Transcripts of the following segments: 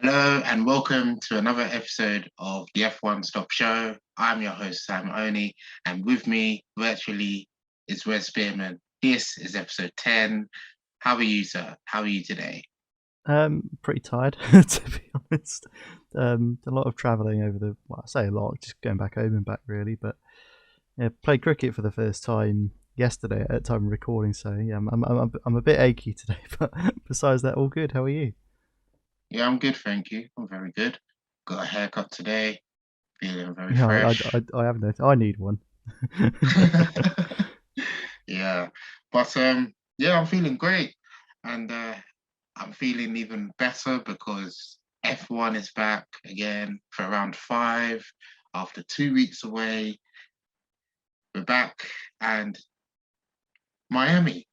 Hello and welcome to another episode of the F1Stop show. I'm your host, Sam Oni, and with me virtually is Wes Spearman. This is episode 10. How are you, sir? How are you today? Pretty tired to be honest. A lot of travelling over I say a lot, just going back home and back really. But yeah, played cricket for the first time yesterday at time of recording. So yeah, I'm a bit achy today, but besides that, all good. How are you? Yeah, I'm good, thank you. I'm very good. Got a haircut today, feeling very Yeah, fresh. I have noticed. I need one. Yeah, but yeah, I'm feeling great, and I'm feeling even better because F1 is back again for round five after 2 weeks away. We're back, and Miami,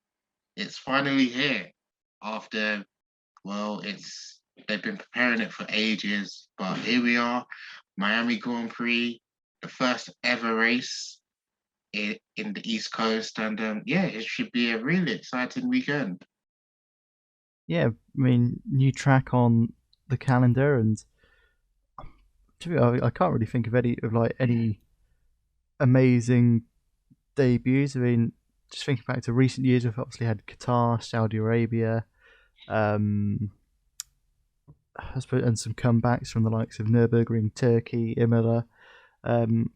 it's finally here after, well, it's they've been preparing it for ages, but here we are, Miami Grand Prix, the first ever race in the East Coast, and yeah, it should be a really exciting weekend. Yeah, I mean, new track on the calendar, and I can't really think of any amazing debuts. I mean, just thinking back to recent years, we've obviously had Qatar, Saudi Arabia, um, I suppose, and some comebacks from the likes of Nurburgring, Turkey, Imola. Um,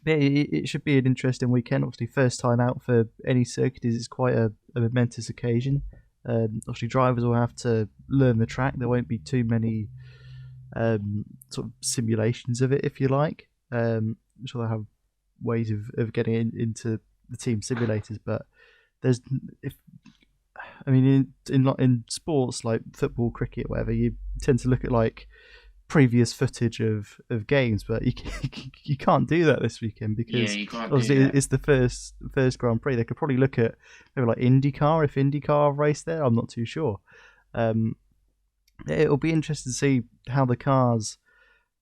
but it should be an interesting weekend. Obviously, first time out for any circuit is quite a momentous occasion. Obviously, drivers will have to learn the track. There won't be too many sort of simulations of it, if you like. I'm sure they'll have ways of getting into the team simulators, but there's if I mean in sports like football, cricket, whatever, you tend to look at like previous footage of games, but you can't do that this weekend Yeah, because you can't do obviously that. it's the first Grand Prix. They could probably look at maybe like IndyCar if IndyCar race there. I'm not too sure. Um, it'll be interesting to see how the cars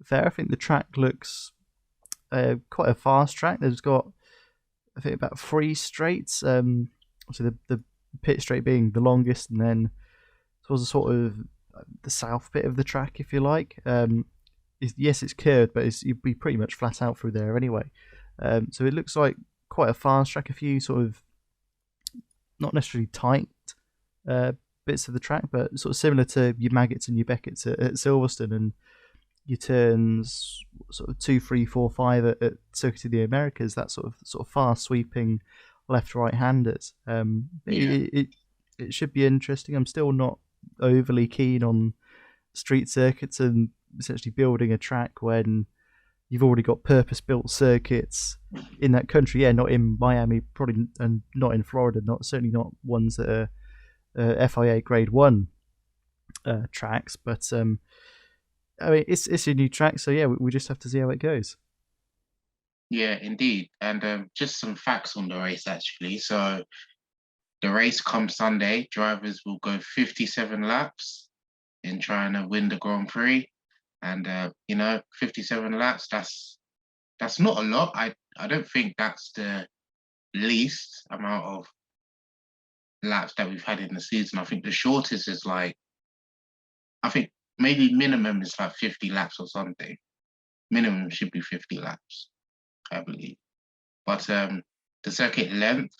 fare. I think the track looks quite a fast track. There's got I think about three straights. So the pit straight being the longest, and then towards the sort of the south bit of the track, if you like. Yes, it's curved, but you'd be pretty much flat out through there anyway. So it looks like quite a fast track. A few sort of not necessarily tight uh, bits of the track, but sort of similar to your Maggots and your Beckett's at Silverstone, and your turns sort of 2, 3, 4, 5 at Circuit of the Americas. That sort of fast sweeping left right handers. Yeah, It should be interesting. I'm still not overly keen on street circuits and essentially building a track when you've already got purpose built circuits in that country. Yeah, not in Miami, probably, and not in Florida. Not certainly not ones that are FIA Grade One tracks. But I mean, it's a new track, so yeah, we just have to see how it goes. yeah, indeed. And just some facts on the race actually. So the race comes Sunday. Drivers will go 57 laps in trying to win the Grand Prix. And 57 laps, that's not a lot. I don't think that's the least amount of laps that we've had in the season. I think the shortest is like I think maybe minimum is like 50 laps or something. Minimum should be 50 laps, I believe. But the circuit length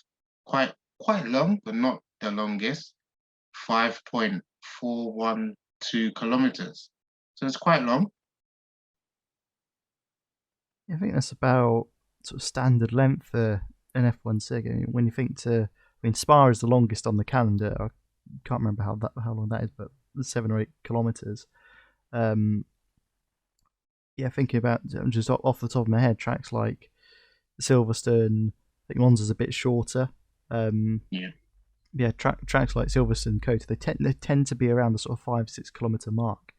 quite long, but not the longest. 5.412 kilometers. So it's quite long. I think that's about sort of standard length for an F1 circuit. When you think I mean, Spa is the longest on the calendar. I can't remember how long that is, but 7 or 8 kilometers. Um, yeah, thinking about just off the top of my head, tracks like Silverstone. I think Monza's a bit shorter. Um, Yeah. yeah, tracks like Silverstone, Kota, they tend to be around the sort of 5, 6 kilometer mark,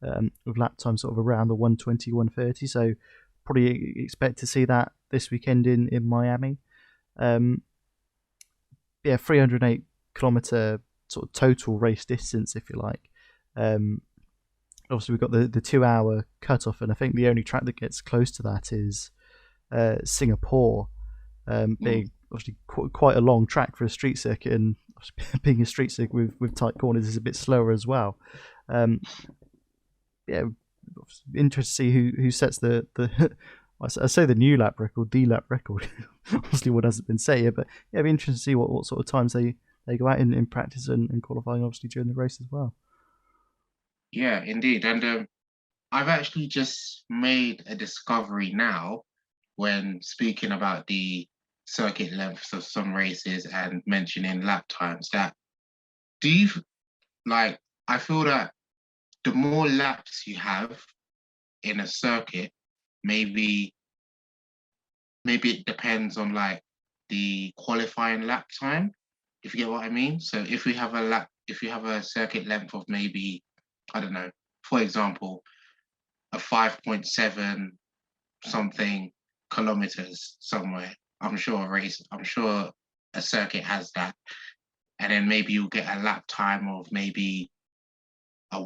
with lap time sort of around the 120, 130. So probably expect to see that this weekend in Miami. Um, yeah, 308 kilometer sort of total race distance, if you like. Um, Obviously, we've got the 2 hour cutoff, and I think the only track that gets close to that is Singapore, Mm. being obviously quite a long track for a street circuit, and being a street circuit with tight corners is a bit slower as well. Um, yeah, interested to see who sets the I say the new lap record, the lap record. Obviously, what hasn't been said yet, but yeah, it'd be interesting to see what sort of times they go out in practice and qualifying, obviously during the race as well. Yeah, indeed. And I've actually just made a discovery now when speaking about the circuit lengths of some races and mentioning lap times that do you like I feel that the more laps you have in a circuit, maybe maybe it depends on like the qualifying lap time, if you get what I mean. So if you have a circuit length of maybe, I don't know, for example, a 5.7 something kilometers somewhere. I'm sure a circuit has that. And then maybe you'll get a lap time of maybe a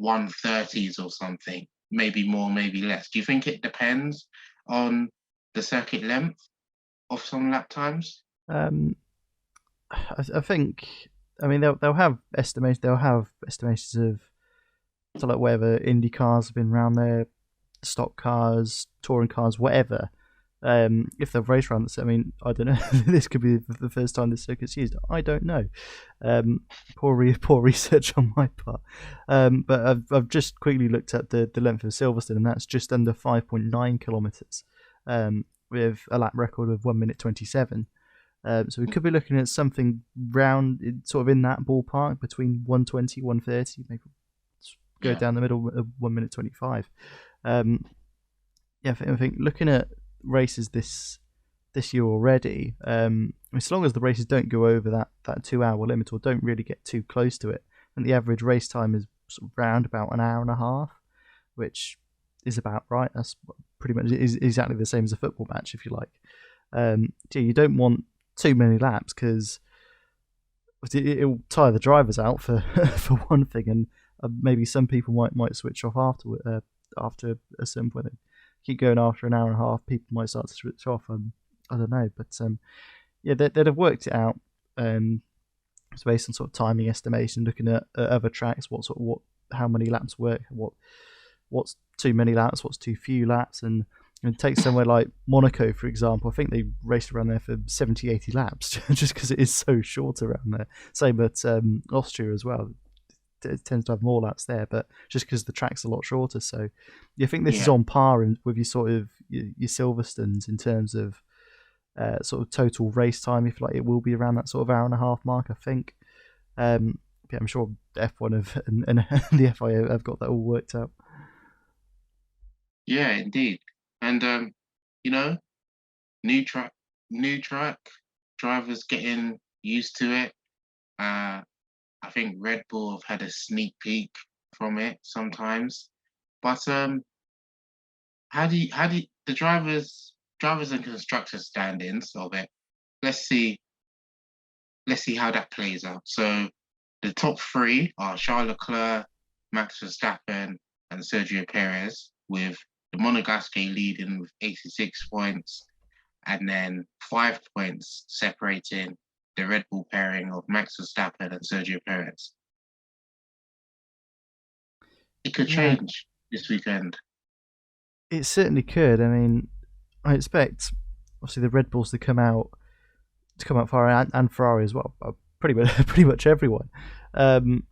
130s or something, maybe more, maybe less. Do you think it depends on the circuit length of some lap times? Um, I think, I mean, they'll have estimations. They'll have estimations of so like whether Indy cars have been around there, stock cars, touring cars, whatever. If they've raced around this, I mean, I don't know. This could be the first time this circuit's used. I don't know. Poor research on my part. But I've just quickly looked at the length of Silverstone, and that's just under 5.9 kilometers, with a lap record of 1 minute 27. So we could be looking at something round, sort of in that ballpark between 120, 130, maybe go Yeah, down the middle of 1 minute 25. Yeah, I think looking at races this year already, as long as the races don't go over that 2 hour limit or don't really get too close to it, and the average race time is sort of round about an hour and a half, which is about right. That's pretty much is exactly the same as a football match, if you like. You don't want too many laps because it'll tire the drivers out for for one thing, and maybe some people might switch off after a certain point. They keep going after an hour and a half, people might start to switch off. I don't know, but yeah, they'd have worked it out. It's based on sort of timing estimation, looking at other tracks, how many laps work, what's too many laps, what's too few laps, and take somewhere like Monaco, for example. I think they raced around there for 70, 80 laps just because it is so short around there. Same at Austria as well. It tends to have more laps there, but just because the track's a lot shorter. So you think this is yeah, on par with your sort of your Silverstones in terms of sort of total race time, if like it will be around that sort of hour and a half mark, I think. Yeah, I'm sure F1 and the FIA have got that all worked out. yeah, indeed. And you know, new track, new track, drivers getting used to it. Uh, I think Red Bull have had a sneak peek from it sometimes. But how do you, the drivers and constructors standings of it? Let's see let's see how that plays out. So the top three are Charles Leclerc, Max Verstappen, and Sergio Perez, with the Monegasque leading with 86 points, and then 5 points separating the Red Bull pairing of Max Verstappen and Sergio Perez. It could Yeah, change this weekend. it certainly could. I mean, I expect obviously the Red Bulls to come out far, and Ferrari as well. Pretty much pretty much everyone. Um,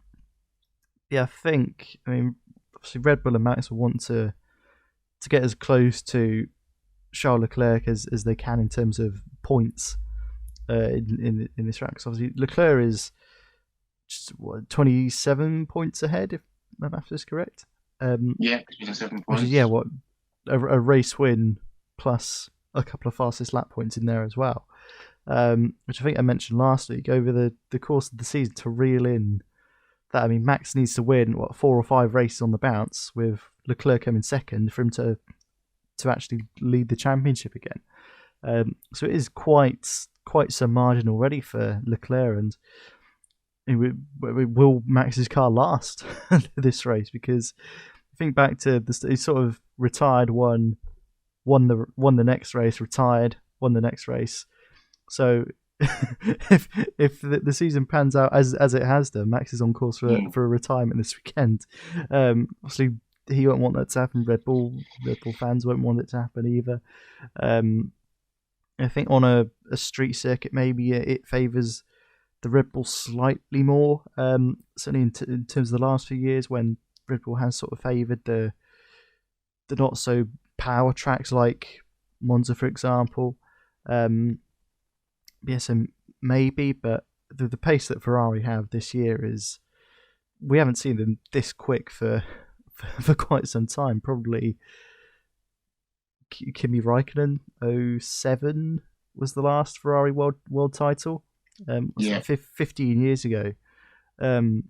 yeah, I think. I mean, obviously Red Bull and Max will want to get as close to Charles Leclerc as they can in terms of points in this race. Obviously, Leclerc is just 27 points ahead, if my math is correct. Yeah, 7 Which is, yeah, points. what a race win plus a couple of fastest lap points in there as well. Which I think I mentioned last week, over the course of the season, to reel in that. I mean, Max needs to win 4 or 5 races on the bounce, with Leclerc coming second for him to actually lead the championship again. So it is quite some margin already for Leclerc, and will Max's car last this race? Because think back to he sort of retired, won the next race, retired, won the next race. So if the season pans out as it has done, Max is on course for Mm. a retirement this weekend. Obviously, he won't want that to happen. Red Bull fans won't want it to happen either. Um, I think on a street circuit, maybe it favours the Red Bull slightly more. Certainly in terms of the last few years, when Red Bull has sort of favoured the not so power tracks like Monza, for example. Yeah, so maybe, but the pace that Ferrari have this year is, we haven't seen them this quick for quite some time. Probably Kimi Raikkonen 07 was the last Ferrari world title. Was Yeah, that 15 years ago? Um,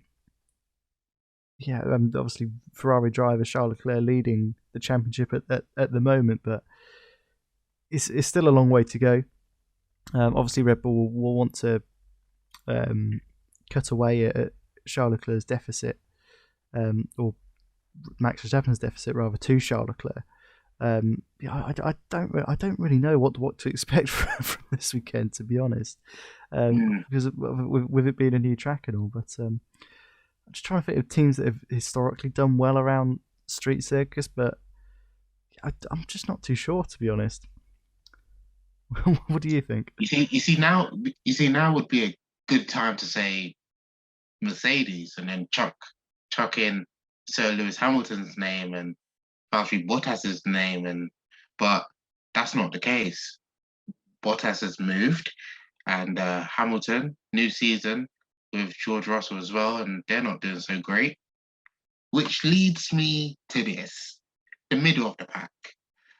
yeah, obviously Ferrari driver Charles Leclerc leading the championship at the moment, but it's still a long way to go. Obviously, Red Bull will want to cut away at Charles Leclerc's deficit, or Max Verstappen's deficit rather, to Charles Leclerc. Yeah, I don't really know what to expect from this weekend, to be honest, because with it being a new track and all. But I'm just trying to think of teams that have historically done well around street circus, but I'm just not too sure, to be honest. What do you think? you see now would be a good time to say Mercedes, and then chuck in Sir Lewis Hamilton's name and Valtteri Bottas's name, but that's not the case. Bottas has moved, and Hamilton, new season with George Russell as well, and they're not doing so great. Which leads me to this, the middle of the pack.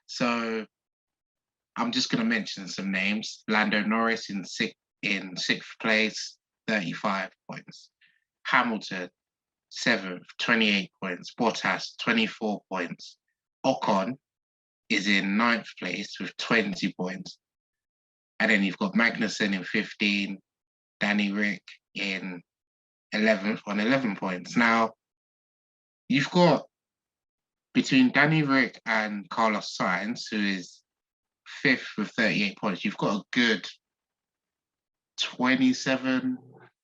So I'm just going to mention some names. Lando Norris in sixth place, 35 points. Hamilton, seventh, 28 points. Bottas, 24 points. Ocon is in ninth place with 20 points. And then you've got Magnussen in 15, Danny Rick in 11th on 11 points. Now, you've got between Danny Rick and Carlos Sainz, who is fifth with 38 points, you've got a good 27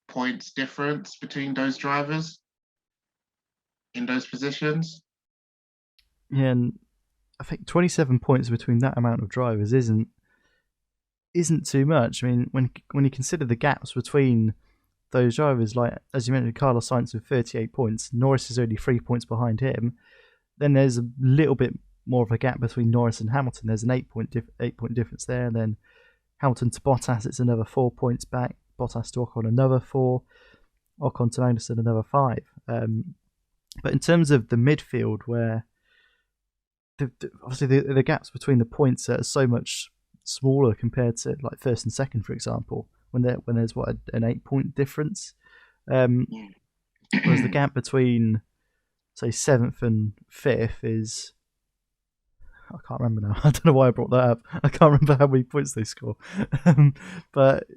points difference between those drivers in those positions. Yeah, and I think 27 points between that amount of drivers isn't too much. I mean, when you consider the gaps between those drivers, like as you mentioned, Carlos Sainz with 38 points, Norris is only 3 points behind him. Then there's a little bit more of a gap between Norris and Hamilton. There's an 8 point difference there, and then Hamilton to Bottas, it's another 4 points back. Bottas to Ocon, another 4. Ocon to Magnussen, another 5. But in terms of the midfield, where obviously the gaps between the points are so much smaller compared to like first and second, for example, when there's what, an 8 point difference, whereas the gap between say 7th and 5th is, I can't remember now. I don't know why I brought that up. I can't remember how many points they score. But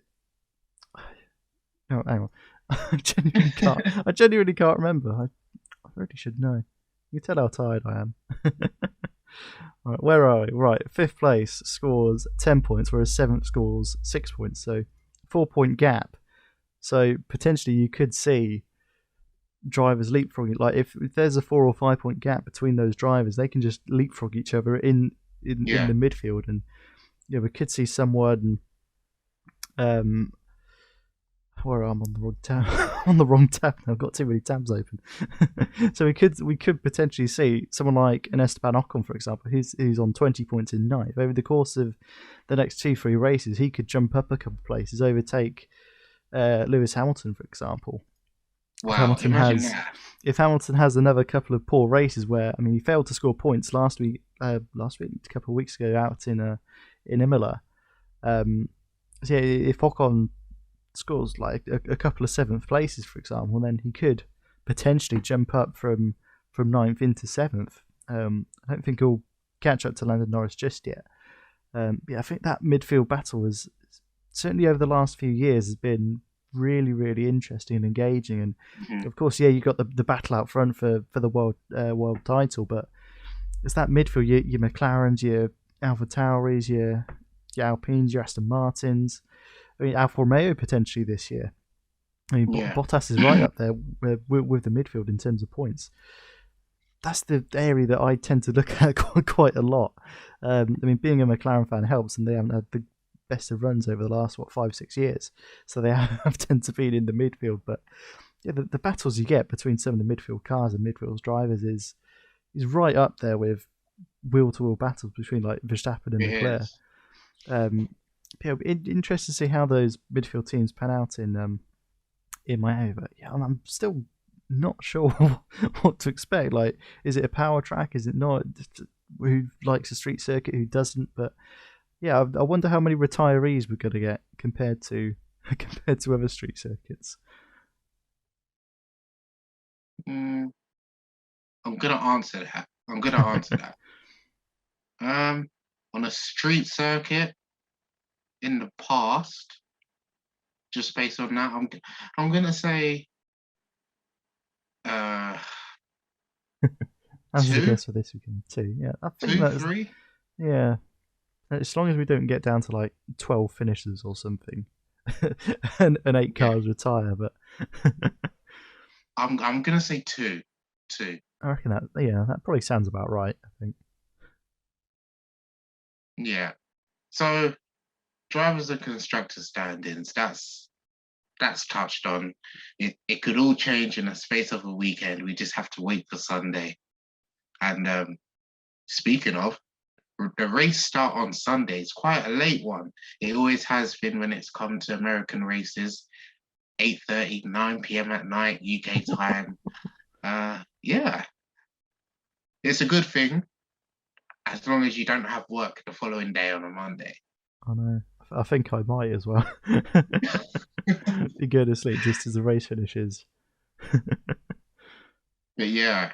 no, hang on. I genuinely can't remember. I really should know. You can tell how tired I am. Right, where are we? Right, 5th place scores 10 points, whereas 7th scores 6 points. So 4 point gap. So potentially you could see drivers leapfrogging. Like if there's a 4 or 5 point gap between those drivers, they can just leapfrog each other in the midfield, and we could see someone. Where I'm on the wrong tab. On the wrong tab now. I've got too many tabs open. So we could potentially see someone like an Esteban Ocon, for example, who's on 20 points in ninth. Over the course of the next 2-3 races, he could jump up a couple of places, overtake Lewis Hamilton, for example. Wow, If Hamilton has another couple of poor races where, I mean, he failed to score points a couple of weeks ago out in Imola. So yeah, if Ocon scores like a couple of 7th places, for example, then he could potentially jump up from 9th into 7th. I don't think he'll catch up to Lando Norris just yet. Yeah, I think that midfield battle was certainly over the last few years has been really, really interesting and engaging. And of course, yeah, you got the battle out front for the world title, but it's that midfield, your McLarens, your AlphaTauris, your Alpines, your Aston Martins. I mean, Alfa Romeo potentially this year. I mean, Bottas is right up there with the midfield in terms of points. that's the area that I tend to look at quite a lot. I mean, being a McLaren fan helps, and they haven't had the best of runs over the last 5-6 years, so they have tend to be in the midfield. But yeah, the battles you get between some of the midfield cars and midfield drivers is right up there with wheel to wheel battles between like Verstappen and It Leclerc. is. Um, yeah, interesting to see how those midfield teams pan out in Miami. But yeah, I'm still not sure what to expect. Like, is it a power track? Is it not? Who likes a street circuit? Who doesn't? But yeah, I wonder how many retirees we're going to get compared to compared to other street circuits. Mm, I'm gonna answer that. I'm gonna answer that. Um, on a street circuit in the past, just based on that, I'm gonna say uh As a two, guess for this weekend too. Yeah, I think two, that's three. yeah. As long as we don't get down to like 12 finishes or something, and eight Yeah, cars retire. But I'm gonna say two, two. I reckon that probably sounds about right. I think. Yeah. So drivers and constructor standings. That's touched on. It could all change in the space of a weekend. We just have to wait for Sunday. And speaking of, the race start on Sunday. It's quite a late one. It always has been when it's come to American races, 8:30, 9 p.m. at night, UK time. Yeah, it's a good thing as long as you don't have work the following day on a Monday. I know. I think I might as well. Be going to sleep just as the race finishes. But yeah,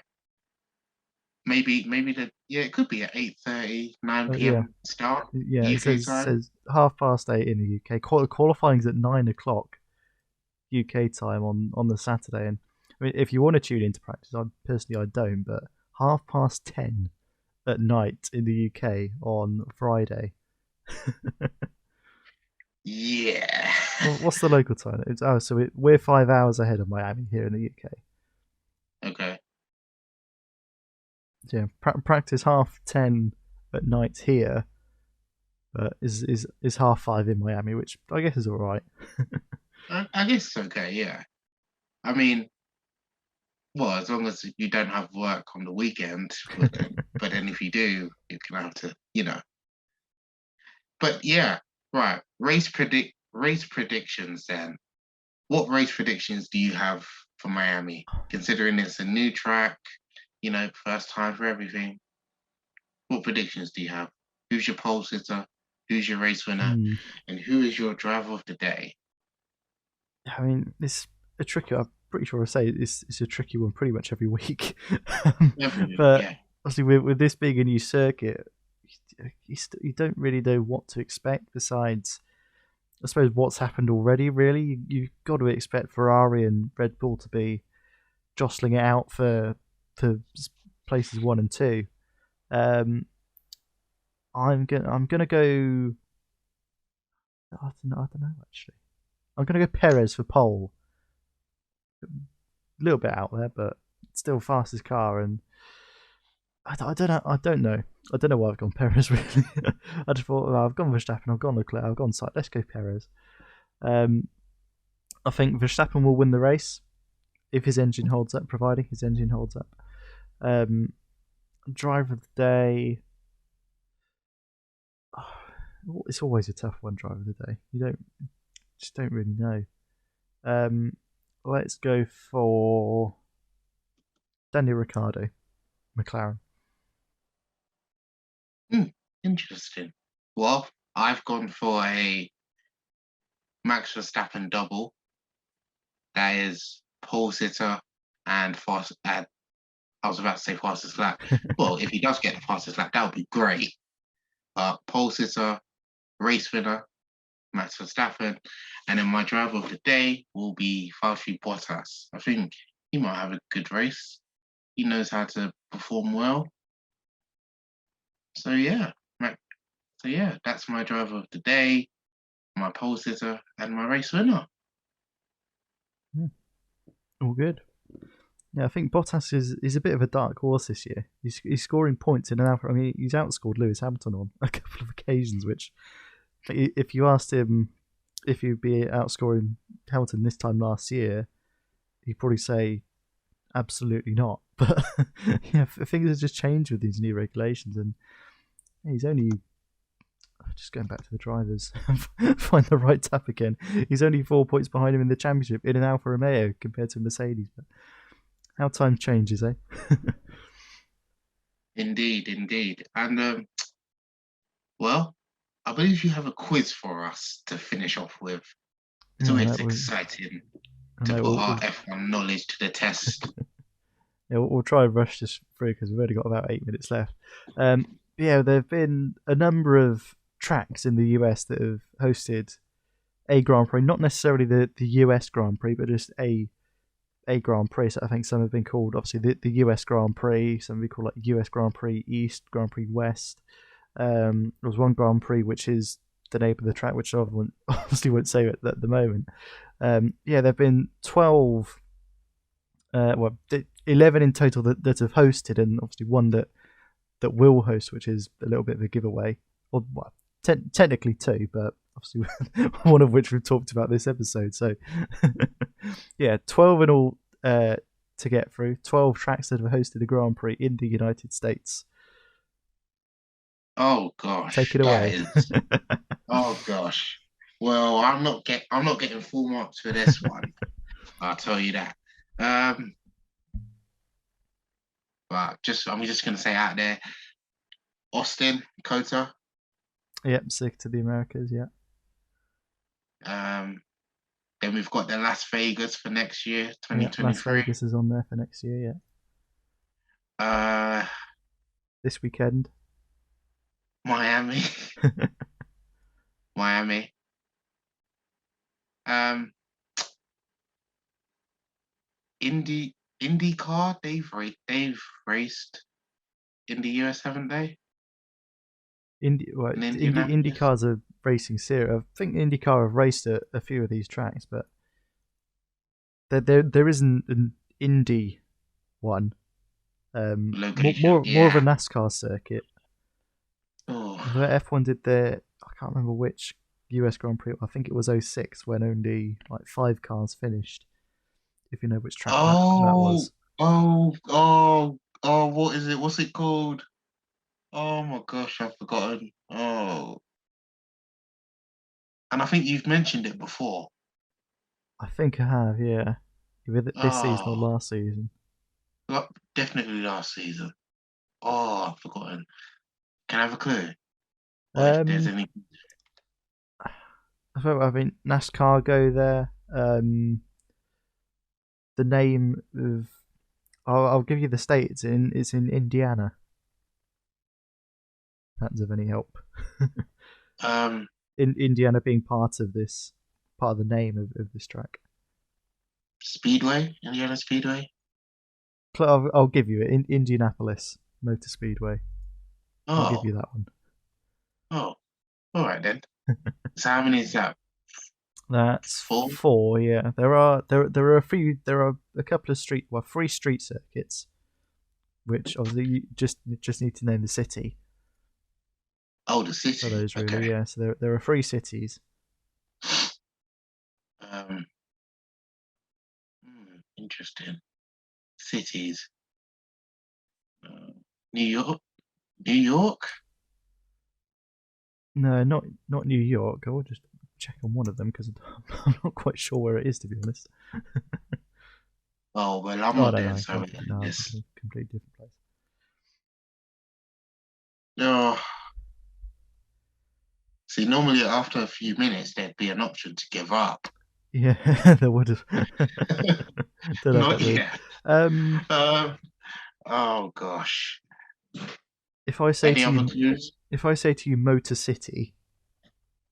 maybe it could be at 8:30, 9 But yeah, p.m. start yeah. It UK says time. says 8:30 in the UK. Qualifying's at 9 o'clock UK time on the Saturday. And I mean, if you want to tune into practice, I don't. But 10:30 at night in the UK on Friday. Yeah. What's the local time? We're 5 hours ahead of Miami here in the UK. Okay. So yeah, practice 10:30 at night here, but is 5:30 in Miami, which I guess is all right. I guess it's okay. Yeah. I mean, well, as long as you don't have work on the weekend, but then if you do, you're gonna have to, But yeah, right. Race predictions then. What race predictions do you have for Miami? Considering it's a new track, first time for everything. What predictions do you have? Who's your pole sitter? Who's your race winner? Hmm. And who is your driver of the day? I mean, it's a tricky. I'm pretty sure I say it's a tricky one pretty much every week. Everything, But yeah. obviously, with this being a new circuit, you don't really know what to expect besides, I suppose, what's happened already. Really, you've got to expect Ferrari and Red Bull to be jostling it out for places 1 and 2. Um, I'm gonna go. I don't know actually. I'm gonna go Perez for pole. A little bit out there, but still fastest car. And I don't know. I don't know. I don't know why I've gone Perez really. I just thought, well, I've gone Verstappen, I've gone Leclerc, I've gone Sainz. Let's go Perez. Um, I think Verstappen will win the race if his engine holds up, providing his engine holds up. Um, driver of the day. It's always a tough one. Driver of the day. You don't really know. Um, let's go for Daniel Ricciardo, McLaren. Hmm, interesting. Well, I've gone for a Max Verstappen double. That is pole sitter and fast. I was about to say fastest lap. Well, if he does get the fastest lap, that would be great. Pole sitter, race winner, Max Verstappen, and then my driver of the day will be Valtteri Bottas. I think he might have a good race. He knows how to perform well. So yeah, that's my driver of the day, my pole sitter, and my race winner. All good. Yeah, I think Bottas is a bit of a dark horse this year. He's scoring points in an Alfa. I mean, he's outscored Lewis Hamilton on a couple of occasions. Which, if you asked him if he'd be outscoring Hamilton this time last year, he'd probably say absolutely not. But yeah, things have just changed with these new regulations, and he's only just going back to the drivers. Find the right tap again. He's only 4 points behind him in the championship in an Alfa Romeo compared to Mercedes. But how time changes, eh? Indeed, indeed. And well, I believe you have a quiz for us to finish off with. It's Yeah, always exciting I to know. put our F1 knowledge to the test. Yeah, we'll try and rush this through because we've only got about 8 minutes left. Yeah, there have been a number of tracks in the US that have hosted a Grand Prix, not necessarily the US Grand Prix, but just a Grand Prix. So I think some have been called, obviously, the US Grand Prix, some have been called like US Grand Prix East, Grand Prix West. There was one Grand Prix, which is the name of the track, which I obviously won't say at the moment. Yeah, there have been 12, 11 in total that have hosted, and obviously one that will host, which is a little bit of a giveaway. Or well, technically two, but obviously one of which we've talked about this episode. So yeah, 12 in all to get through. 12 tracks that have hosted a Grand Prix in the United States. Oh gosh, Take it away. Oh gosh. Well, I'm not getting full marks for this one. I'll tell you that. But I'm just gonna say out there, Austin, Kota. Yep, sick to the Americas. Yeah. Then we've got the Las Vegas for next year, Yeah, Las 2023. Vegas is on there for next year. Yeah. Uh, This weekend. Miami, Miami. Um, IndyCar. They've raced in the US, haven't they? In Indianapolis. IndyCar's a racing series. I think IndyCar have raced a few of these tracks, but there isn't an Indy one. Location, More of a yeah. NASCAR circuit. Oh, The F1 did their, I can't remember which US Grand Prix. I think it was '06 when only like 5 cars finished. If you know which track that oh, was. what is it? What's it called? Oh my gosh, I've forgotten. Oh, and I think you've mentioned it before. I think I have, yeah. Either this season or Oh, last season. definitely last season. Oh, I've forgotten. Can I have a clue? Or if there's Um, any. I mean, NASCAR go there. The name of, I'll give you the state it's in. It's in Indiana. If that's of any help. Um, In Indiana being part of the name of this track. Speedway, Indiana Speedway. I'll give you it. In Indianapolis Motor Speedway. I'll give Oh, you that one. oh, all right then. So how many is that? That's Four? 4. Yeah, there are a few. There are a couple of three street circuits, which obviously you just need to name the city Oh, the for city. those. Really, Okay. yeah. So there are 3 cities. Um, interesting. Cities. Uh, New York. New York. No, not New York. I will just check on one of them because I'm not quite sure where it is, to be honest. Oh well, I'm Oh not no, doing no, so well in no, this. completely different place. No. See, normally after a few minutes, there'd be an option to give up. Yeah, there would have. Don't know if that Not would. yet. Um, Um, oh gosh. if I say Any to other you, clues? Motor City,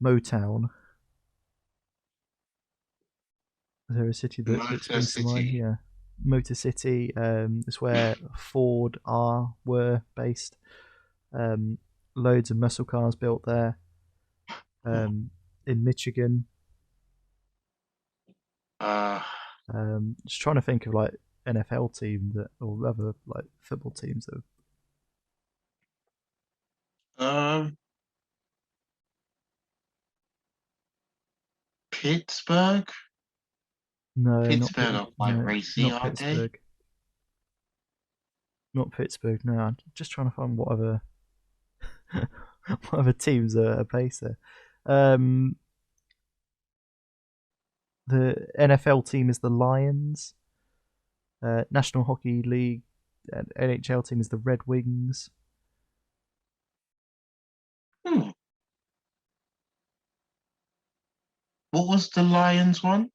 Motown, is there a city that Motor springs to mind? City. Yeah, Motor City. It's where Ford were based. Um, Loads of muscle cars built there. Oh, In Michigan. uh, Just trying to think of like NFL team that, or other like football teams that? Um, Pittsburgh. No, not Pittsburgh are quite no, racy, not aren't they? Pittsburgh. Not Pittsburgh. No, I'm just trying to find what other what other teams are based there. Um, the NFL team is the Lions. National Hockey League NHL team is the Red Wings. Hmm. What was the Lions one?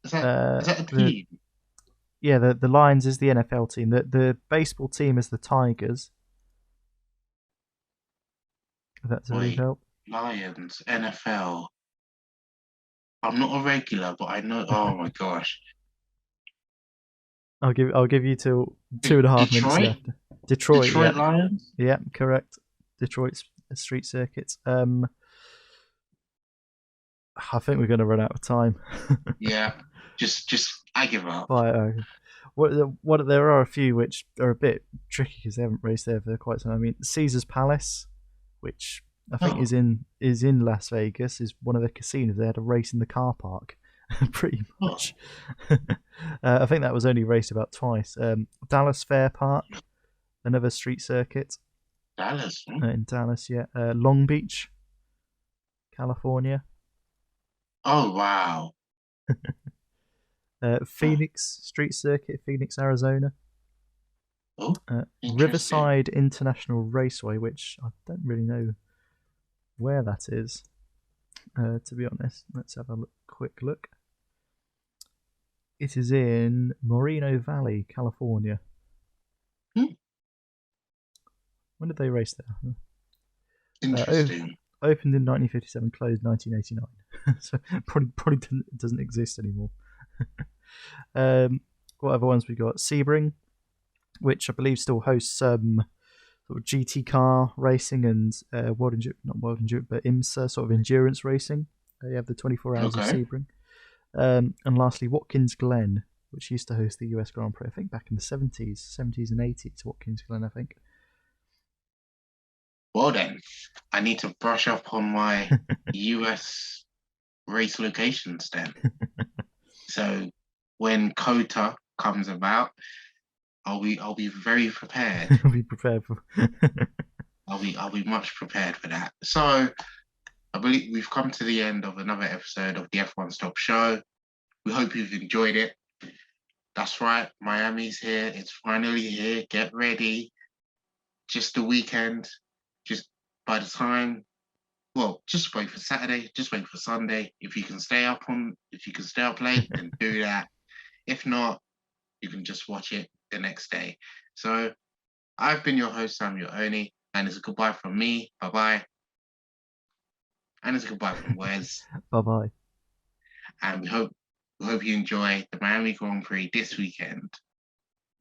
Is that Uh, is that a the team? Yeah, the Lions is the NFL team. The baseball team is the Tigers. If that's of any Wait, help. Lions, NFL. I'm not a regular, but I know. Oh my gosh, I'll give you till 2.5 minutes Detroit, left. Detroit, yeah, Detroit Lions. yeah, correct. Detroit's street circuits. I think we're going to run out of time. Yeah, just I give up. But what there are a few which are a bit tricky because they haven't raced there for quite some time. I mean, Caesar's Palace, which I think Oh, is in Las Vegas, is one of the casinos. They had a race in the car park, pretty oh, much. I think that was only raced about twice. Dallas Fair Park, another street circuit Dallas. Hmm? in Dallas. Yeah, Long Beach, California. Oh wow. Oh, Phoenix Street Circuit, Phoenix, Arizona. oh, interesting. Riverside International Raceway, which I don't really know where that is, to be honest. Let's have a quick look. It is in Moreno Valley, California. Hmm, When did they race there? interesting. Opened in 1957, closed 1989. So probably doesn't exist anymore. What other ones we got? Sebring, which I believe still hosts sort of GT car racing and not World Endurance, but IMSA sort of endurance racing. You have the 24 Hours of Okay. Sebring. And lastly, Watkins Glen, which used to host the US Grand Prix, I think back in the 70s and 80s. Watkins Glen, I think. Well then, I need to brush up on my US race locations then. So when Kota comes about, I'll be very prepared. Be prepared for. I'll be much prepared for that. So I believe we've come to the end of another episode of the F1 Stop show. We hope you've enjoyed it. That's right, Miami's here. It's finally here. Get ready. Just the weekend. Just by the time, well, just wait for Saturday. Just wait for Sunday. If you can stay up late, then do that. If not, you can just watch it the next day. So I've been your host, Samuel Oni, and it's a goodbye from me. Bye bye. And it's a goodbye from Wes. Bye bye. And we hope you enjoy the Miami Grand Prix this weekend.